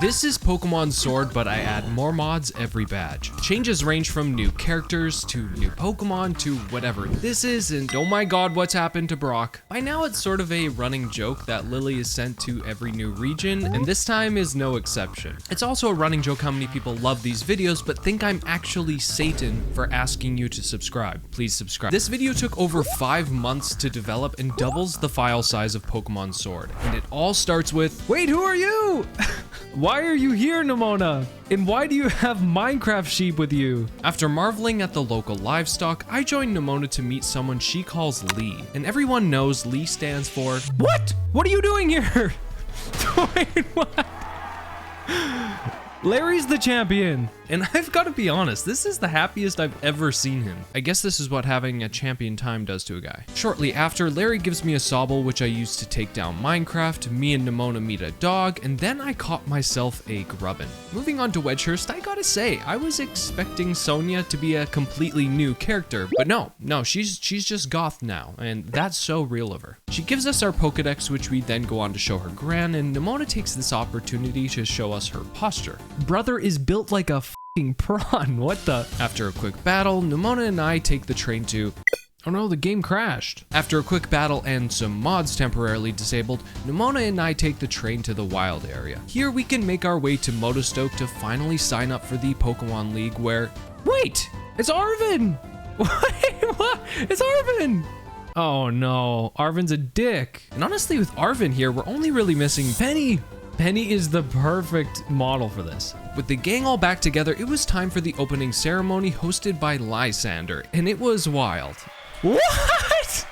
This is Pokemon Sword, but I add more mods every badge. Changes range from new characters to new Pokemon to whatever this is, and oh my god, what's happened to Brock? By now it's sort of a running joke that Lily is sent to every new region, and this time is no exception. It's also a running joke how many people love these videos, but think I'm actually Satan for asking you to subscribe. Please subscribe. This video took over 5 months to develop and doubles the file size of Pokemon Sword, and it all starts with, wait, who are you? Why are you here, Nemona? And why do you have Minecraft sheep with you? After marveling at the local livestock, I joined Nemona to meet someone she calls Lee. And everyone knows Lee stands for... What? What are you doing here? Wait, what? Larry's the champion. And I've got to be honest, this is the happiest I've ever seen him. I guess this is what having a champion time does to a guy. Shortly after, Larry gives me a Sobble, which I use to take down Minecraft. Me and Nemona meet a dog, and then I caught myself a Grubbin. Moving on to Wedgehurst, I gotta say, I was expecting Sonia to be a completely new character, but no, she's just goth now, and that's so real of her. She gives us our Pokedex, which we then go on to show her Gran, and Nemona takes this opportunity to show us her posture. Brother is built like a f***ing prawn. What the? After a quick battle, Nemona and I take the train to... Oh no, the game crashed. After a quick battle and some mods temporarily disabled, Nemona and I take the train to the wild area. Here we can make our way to Motostoke to finally sign up for the Pokemon League where... Wait! It's Arvin! Wait, what? It's Arvin! Oh no, Arvin's a dick. And honestly, with Arvin here, we're only really missing Penny. Penny is the perfect model for this. With the gang all back together, it was time for the opening ceremony hosted by Lysander, and it was wild. What?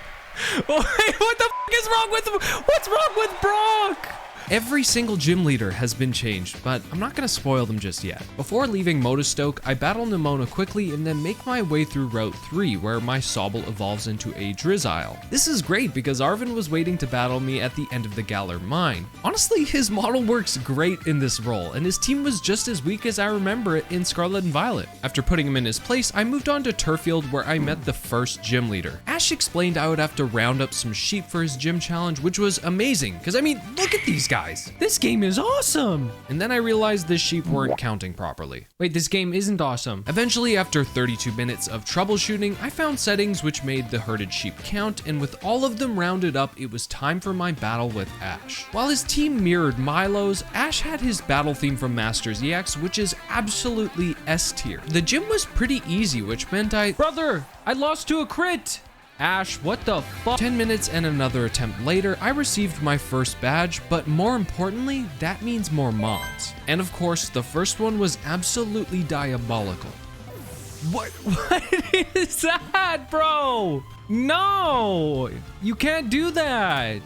Wait, what the f is wrong with what's wrong with Brock? Every single gym leader has been changed, but I'm not gonna spoil them just yet. Before leaving Motostoke, I battle Nemona quickly and then make my way through Route 3, where my Sobble evolves into a Drizzile. This is great because Arvin was waiting to battle me at the end of the Galar mine. Honestly, his model works great in this role, and his team was just as weak as I remember it in Scarlet and Violet. After putting him in his place, I moved on to Turffield, where I met the first gym leader. Ash explained I would have to round up some sheep for his gym challenge, which was amazing, because I mean, look at these guys. This game is awesome. And then I realized the sheep weren't counting properly. Wait, this game isn't awesome. Eventually, after 32 minutes of troubleshooting, I found settings which made the herded sheep count, and with all of them rounded up, it was time for my battle with Ash. While his team mirrored Milo's, Ash had his battle theme from Masters EX, which is absolutely S tier. The gym was pretty easy, which meant Brother, I lost to a crit. Ash, what the fuck? 10 minutes and another attempt later, I received my first badge, but more importantly, that means more mods. And of course, the first one was absolutely diabolical. What is that, bro? No, you can't do that.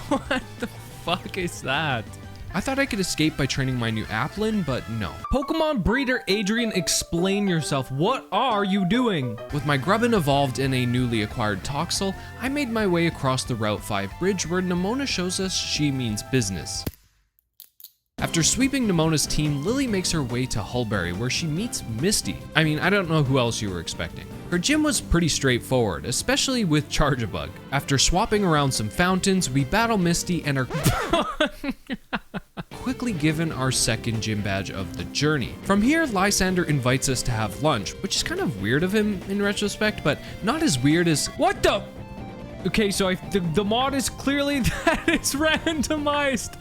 What the fuck is that? I thought I could escape by training my new Applin, but no. Pokemon breeder Adrian, explain yourself. What are you doing? With my Grubbin evolved in a newly acquired Toxel, I made my way across the Route 5 bridge where Nemona shows us she means business. After sweeping Nemona's team, Lily makes her way to Hulberry where she meets Misty. I mean, I don't know who else you were expecting. Her gym was pretty straightforward, especially with Charge-a-Bug. After swapping around some fountains, we battle Misty and are quickly given our second gym badge of the journey. From here, Lysander invites us to have lunch, which is kind of weird of him in retrospect, but not as weird as... What the? Okay, so the mod is clearly that it's randomized.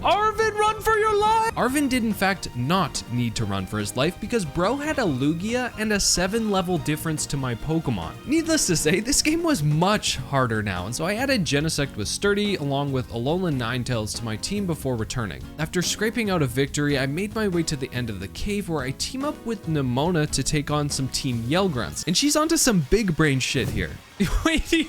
Arvin, run for your life! Arvin did in fact not need to run for his life because bro had a Lugia and a 7-level difference to my Pokemon. Needless to say, this game was much harder now, and so I added Genesect with Sturdy along with Alolan Ninetales to my team before returning. After scraping out a victory, I made my way to the end of the cave where I team up with Nemona to take on some Team Yellgrunts, and she's onto some big brain shit here. Wait,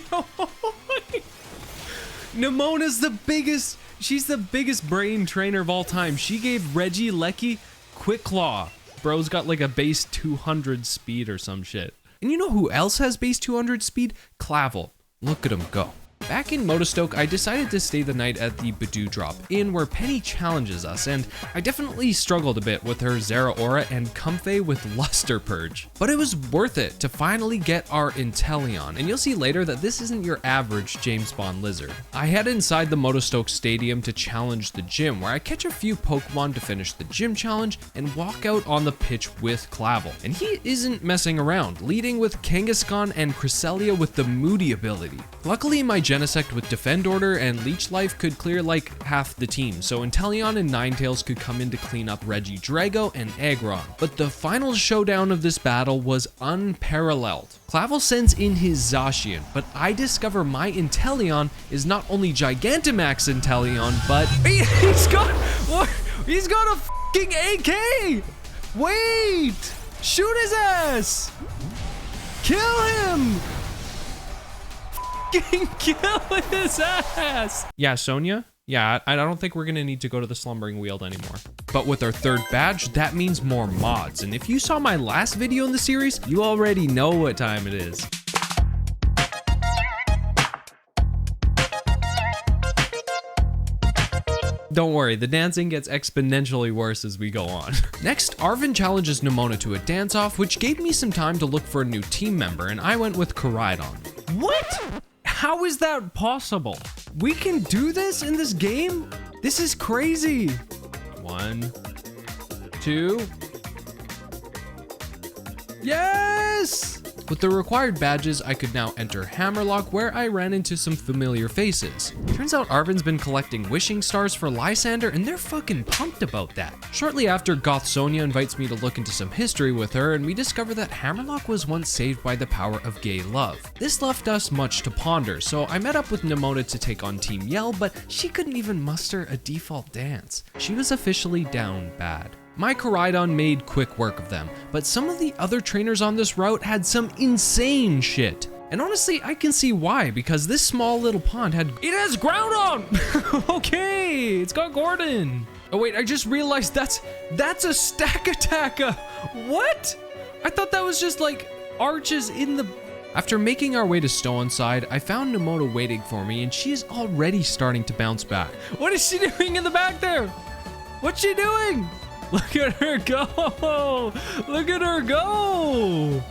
Nemona's the biggest... She's the biggest brain trainer of all time. She gave Reggie Lecky Quick Claw. Bro's got like a base 200 speed or some shit. And you know who else has base 200 speed? Clavel. Look at him go. Back in Motostoke, I decided to stay the night at the Badoo Inn where Penny challenges us, and I definitely struggled a bit with her Zeraora and Comfey with Luster Purge. But it was worth it to finally get our Inteleon, and you'll see later that this isn't your average James Bond lizard. I head inside the Motostoke Stadium to challenge the gym, where I catch a few Pokemon to finish the gym challenge and walk out on the pitch with Clavel. And he isn't messing around, leading with Kangaskhan and Cresselia with the Moody ability. Luckily, my Genesect with Defend Order and Leech Life could clear like half the team, so Inteleon and Ninetales could come in to clean up Regidrago and Aggron. But the final showdown of this battle was unparalleled. Clavel sends in his Zacian, but I discover my Inteleon is not only Gigantamax Inteleon, but he's got a fucking AK! Wait! Shoot his ass! Kill him! Fucking kill his ass! Yeah, Sonia? Yeah, I don't think we're gonna need to go to the Slumbering Weald anymore. But with our third badge, that means more mods. And if you saw my last video in the series, you already know what time it is. Don't worry, the dancing gets exponentially worse as we go on. Next, Arvin challenges Nemona to a dance-off, which gave me some time to look for a new team member, and I went with Koraidon. What? How is that possible? We can do this in this game? This is crazy. 1, 2. Yes! With the required badges, I could now enter Hammerlock, where I ran into some familiar faces. Turns out Arvin's been collecting wishing stars for Lysander, and they're fucking pumped about that. Shortly after, Goth Sonia invites me to look into some history with her, and we discover that Hammerlock was once saved by the power of gay love. This left us much to ponder, so I met up with Nemona to take on Team Yell, but she couldn't even muster a default dance. She was officially down bad. My Koraidon made quick work of them, but some of the other trainers on this route had some insane shit. And honestly, I can see why, because this small little pond it has Groudon! Okay, it's got Gordon. Oh wait, I just realized that's a Stack Attacker. What? I thought that was just like arches in the... After making our way to Stow-on-Side, I found Nemona waiting for me, and she is already starting to bounce back. What is she doing in the back there? What's she doing? Look at her go! Look at her go!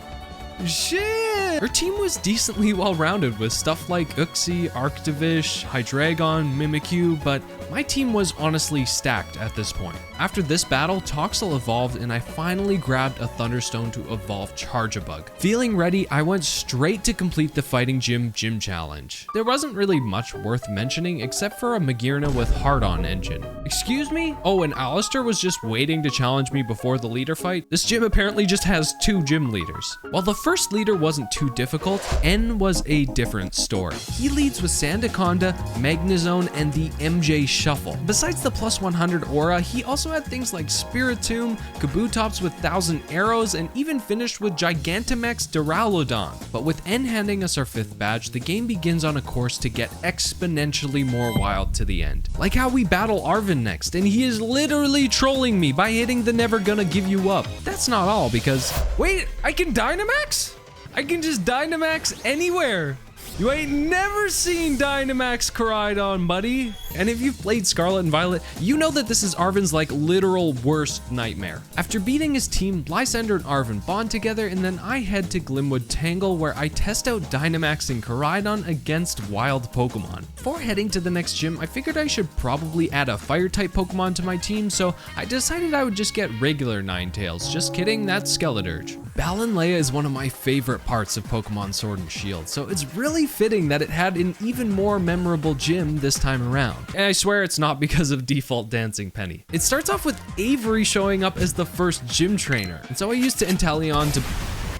Shit! Her team was decently well-rounded with stuff like Uxie, Arctovish, Hydreigon, Mimikyu, but my team was honestly stacked at this point. After this battle, Toxel evolved and I finally grabbed a Thunderstone to evolve Charjabug. Feeling ready, I went straight to complete the Fighting Gym Challenge. There wasn't really much worth mentioning except for a Magearna with Hard-On engine. Excuse me? Oh, and Alistair was just waiting to challenge me before the leader fight? This gym apparently just has 2 gym leaders. While the first leader wasn't too difficult, N was a different story. He leads with Sandaconda, Magnezone, and the MJ Shuffle. Besides the plus 100 aura, he also had things like Spiritomb, Kabutops with 1,000 arrows, and even finished with Gigantamax Duraludon. But with N handing us our 5th badge, the game begins on a course to get exponentially more wild to the end. Like how we battle Arvin next, and he is literally trolling me by hitting the never gonna give you up. That's not all, because... Wait, I can Dynamax? I can just Dynamax anywhere. You ain't never seen Dynamax Koraidon, buddy. And if you've played Scarlet and Violet, you know that this is Arvin's like literal worst nightmare. After beating his team, Lysander and Arvin bond together, and then I head to Glimwood Tangle where I test out Dynamaxing Koraidon against wild Pokemon. Before heading to the next gym, I figured I should probably add a fire-type Pokemon to my team, so I decided I would just get regular Ninetales. Just kidding, that's Skeledirge. Balanleia is one of my favorite parts of Pokemon Sword and Shield, so it's really fitting that it had an even more memorable gym this time around. And I swear it's not because of default dancing Penny. It starts off with Avery showing up as the first gym trainer, and so I used to Inteleon to...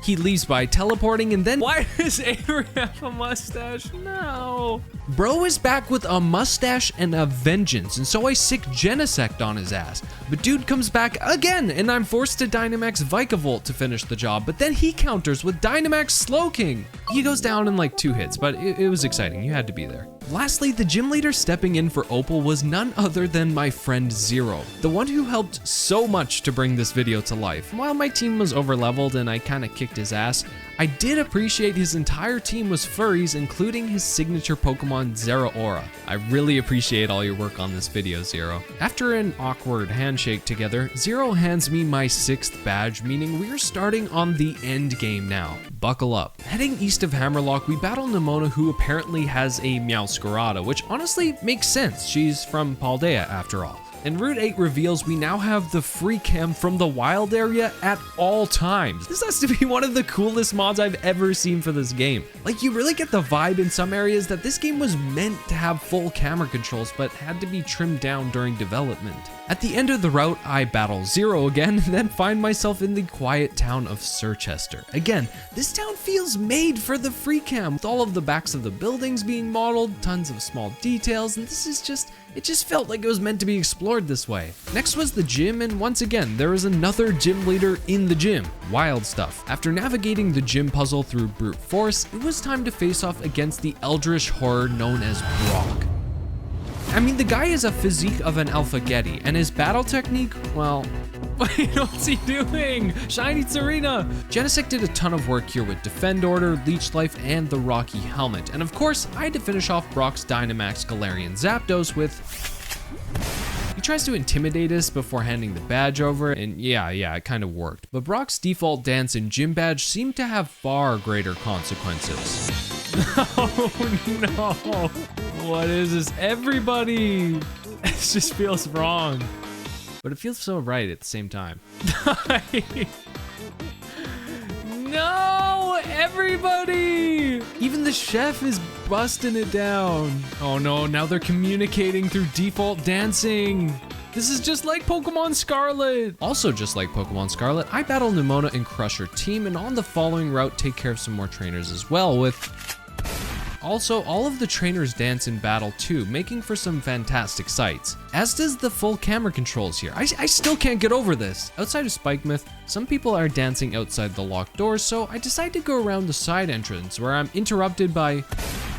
He leaves by teleporting, and then... Why does Avery have a mustache? No. Bro is back with a mustache and a vengeance, and so I sick Genesect on his ass. But dude comes back again, and I'm forced to Dynamax Vikavolt to finish the job, but then he counters with Dynamax Slowking. He goes down in like 2 hits, but it was exciting. You had to be there. Lastly, the gym leader stepping in for Opal was none other than my friend Zero, the one who helped so much to bring this video to life. While my team was overleveled and I kinda kicked his ass, I did appreciate his entire team was furries, including his signature Pokemon Zeraora. I really appreciate all your work on this video, Zero. After an awkward handshake together, Zero hands me my 6th badge, meaning we're starting on the end game now. Buckle up. Heading east of Hammerlock, we battle Nimona, who apparently has a Meowscarada, which honestly makes sense. She's from Paldea after all. And Route 8 reveals we now have the free cam from the wild area at all times. This has to be one of the coolest mods I've ever seen for this game. Like, you really get the vibe in some areas that this game was meant to have full camera controls, but had to be trimmed down during development. At the end of the route, I battle Zero again, and then find myself in the quiet town of Sirchester. Again, this town feels made for the free cam, with all of the backs of the buildings being modeled, tons of small details, and it just felt like it was meant to be explored this way. Next was the gym, and once again, there is another gym leader in the gym. Wild stuff. After navigating the gym puzzle through brute force, it was time to face off against the eldritch horror known as Brock. I mean, the guy has a physique of an Alpha-Getty, and his battle technique, well, what's he doing? Shiny Serena! Genesect did a ton of work here with Defend Order, Leech Life, and the Rocky Helmet. And of course, I had to finish off Brock's Dynamax Galarian Zapdos with... He tries to intimidate us before handing the badge over, and yeah, it kind of worked. But Brock's default dance and gym badge seemed to have far greater consequences. Oh no! What is this? Everybody! It just feels wrong. But it feels so right at the same time. No! Everybody! Even the chef is busting it down. Oh no, now they're communicating through default dancing. This is just like Pokemon Scarlet. Also just like Pokemon Scarlet, I battle Nimona and crush her team, and on the following route take care of some more trainers as well with... Also, all of the trainers dance in battle too, making for some fantastic sights. As does the full camera controls here. I still can't get over this. Outside of Spikemuth, some people are dancing outside the locked doors, so I decide to go around the side entrance where I'm interrupted by...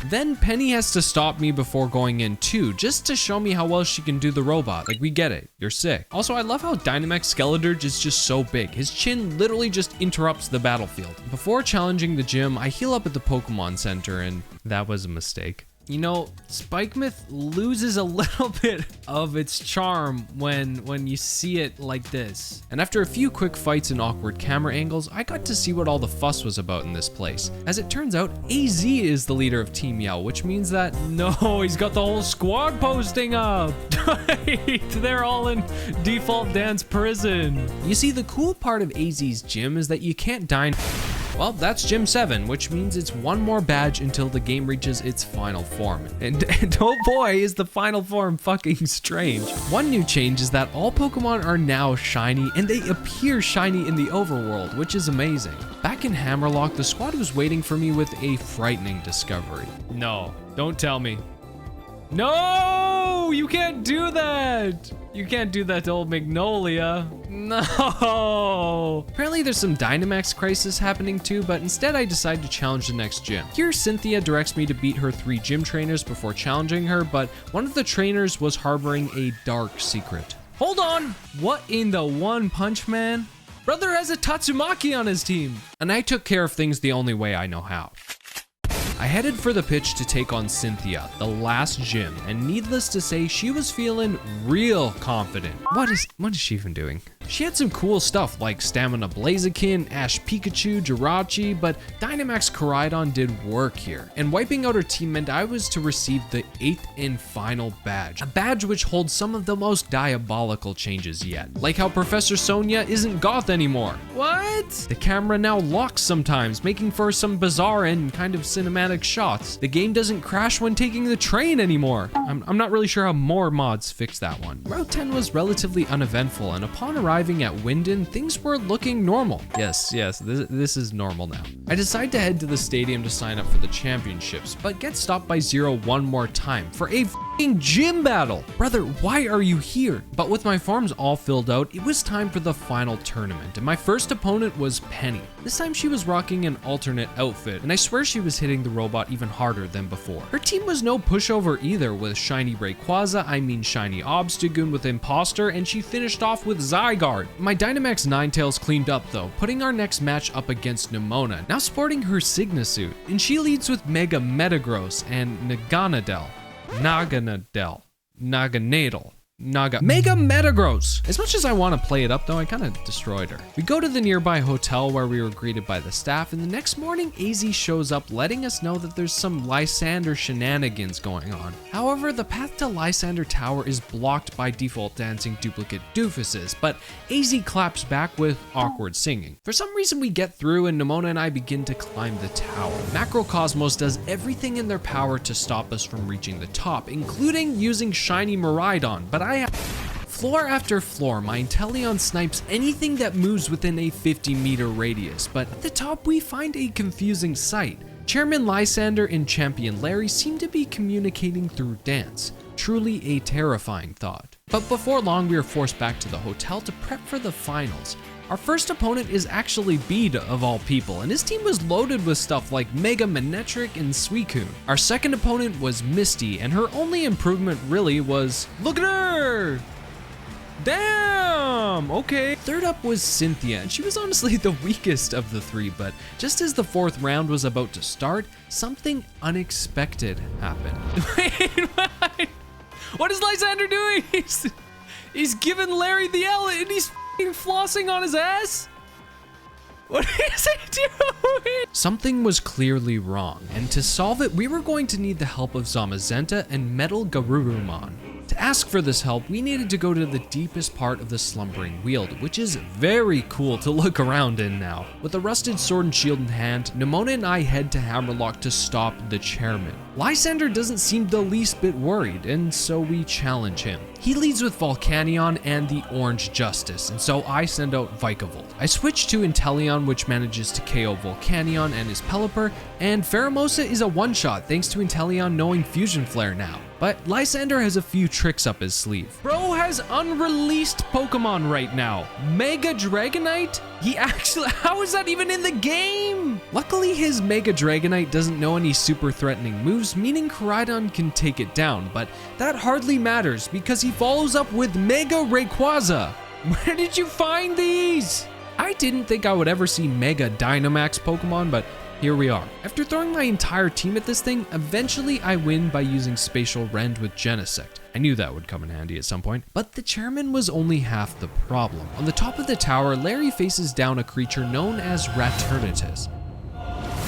Then Penny has to stop me before going in too, just to show me how well she can do the robot. Like, we get it. You're sick. Also, I love how Dynamax Skeletor is just so big. His chin literally just interrupts the battlefield. Before challenging the gym, I heal up at the Pokemon Center, and that was a mistake. You know, Spikemuth loses a little bit of its charm when you see it like this. And after a few quick fights and awkward camera angles, I got to see what all the fuss was about in this place. As it turns out, AZ is the leader of Team Yell, which means that, no, he's got the whole squad posting up. They're all in default dance prison. You see, the cool part of AZ's gym is that you can't die. Well, that's Gym 7, which means it's one more badge until the game reaches its final form. And oh boy, is the final form fucking strange. One new change is that all Pokemon are now shiny, and they appear shiny in the overworld, which is amazing. Back in Hammerlock, the squad was waiting for me with a frightening discovery. No, don't tell me. No, you can't do that. You can't do that to old Magnolia. No. Apparently there's some Dynamax crisis happening too, but instead I decide to challenge the next gym. Here Cynthia directs me to beat her 3 gym trainers before challenging her, but one of the trainers was harboring a dark secret. Hold on. What in the One Punch Man? Brother has a Tatsumaki on his team. And I took care of things the only way I know how. I headed for the pitch to take on Cynthia, the last gym, and needless to say, she was feeling real confident. What is she even doing? She had some cool stuff like Stamina Blaziken, Ash Pikachu, Jirachi, but Dynamax Koraidon did work here. And wiping out her team meant I was to receive the 8th and final badge. A badge which holds some of the most diabolical changes yet. Like how Professor Sonia isn't goth anymore. What? The camera now locks sometimes, making for some bizarre and kind of cinematic shots. The game doesn't crash when taking the train anymore. I'm not really sure how more mods fix that one. Route 10 was relatively uneventful, and upon arriving at Winden, things were looking normal. Yes, this is normal now. I decide to head to the stadium to sign up for the championships, but get stopped by Zero one more time for a gym battle. Brother, why are you here? But with my farms all filled out, it was time for the final tournament, and my first opponent was Penny. This time she was rocking an alternate outfit, and I swear she was hitting the robot even harder than before. Her team was no pushover either, with Shiny Rayquaza, Shiny Obstagoon with Imposter, and she finished off with Zygarde. My Dynamax Ninetales cleaned up though, putting our next match up against Nemona, now sporting her Signa suit, and she leads with Mega Metagross and Naganadel. Mega Metagross! As much as I want to play it up though, I kind of destroyed her. We go to the nearby hotel where we were greeted by the staff, and the next morning AZ shows up letting us know that there's some Lysander shenanigans going on. However, the path to Lysander Tower is blocked by default dancing duplicate doofuses, but AZ claps back with awkward singing. For some reason we get through and Nemona and I begin to climb the tower. Macrocosmos does everything in their power to stop us from reaching the top, including using Shiny Miraidon, but floor after floor, my Inteleon snipes anything that moves within a 50-meter radius, but at the top we find a confusing sight. Chairman Lysander and Champion Larry seem to be communicating through dance. Truly a terrifying thought. But before long, we are forced back to the hotel to prep for the finals. Our first opponent is actually Bede of all people, and his team was loaded with stuff like Mega Manectric and Suicune. Our second opponent was Misty, and her only improvement really was, look at her! Damn! Okay. Third up was Cynthia, and she was honestly the weakest of the three, but just as the fourth round was about to start, something unexpected happened. Wait, what? What is Lysander doing? He's giving Larry the L and he's flossing on his ass? What is he doing? Something was clearly wrong, and to solve it, we were going to need the help of Zamazenta and Metal Garurumon. To ask for this help, we needed to go to the deepest part of the Slumbering Weald, which is very cool to look around in now. With a rusted sword and shield in hand, Nemona and I head to Hammerlock to stop the chairman. Lysander doesn't seem the least bit worried, and so we challenge him. He leads with Volcanion and the Orange Justice, and so I send out Vikavolt. I switch to Inteleon, which manages to KO Volcanion and his Pelipper, and Pheromosa is a one-shot thanks to Inteleon knowing Fusion Flare now. But Lysander has a few tricks up his sleeve. Bro has unreleased Pokemon right now. Mega Dragonite? How is that even in the game? Luckily, his Mega Dragonite doesn't know any super threatening moves, meaning Koraidon can take it down, but that hardly matters because he follows up with Mega Rayquaza. Where did you find these? I didn't think I would ever see Mega Dynamax Pokemon, but here we are. After throwing my entire team at this thing, eventually I win by using Spatial Rend with Genesect. I knew that would come in handy at some point, but the chairman was only half the problem. On the top of the tower, Larry faces down a creature known as Raturnitus.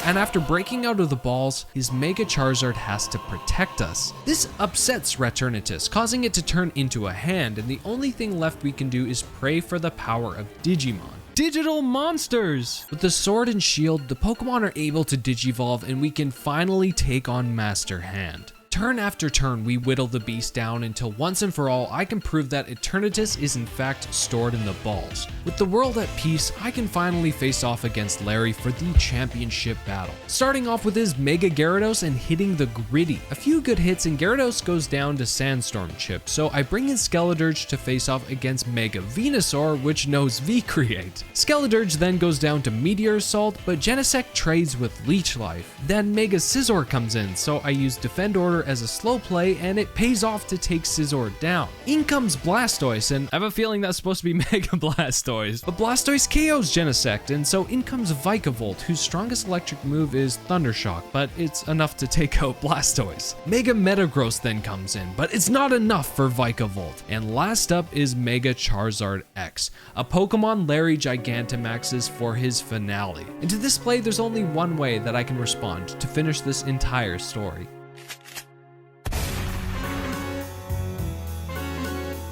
And after breaking out of the balls, his Mega Charizard has to protect us. This upsets Raturnitus, causing it to turn into a hand, and the only thing left we can do is pray for the power of Digimon. Digital monsters! With the sword and shield, the Pokemon are able to Digivolve and we can finally take on Master Hand. Turn after turn, we whittle the beast down until once and for all, I can prove that Eternatus is in fact stored in the balls. With the world at peace, I can finally face off against Larry for the championship battle. Starting off with his Mega Gyarados and hitting the Gritty. A few good hits and Gyarados goes down to Sandstorm Chip, so I bring in Skeledirge to face off against Mega Venusaur, which knows V-Create. Skeledirge then goes down to Meteor Assault, but Genesect trades with Leech Life. Then Mega Scizor comes in, so I use Defend Order as a slow play, and it pays off to take Scizor down. In comes Blastoise, and I have a feeling that's supposed to be Mega Blastoise, but Blastoise KOs Genesect, and so in comes Vikavolt, whose strongest electric move is Thundershock, but it's enough to take out Blastoise. Mega Metagross then comes in, but it's not enough for Vikavolt. And last up is Mega Charizard X, a Pokemon Larry Gigantamaxes for his finale. And to this play, there's only one way that I can respond to finish this entire story.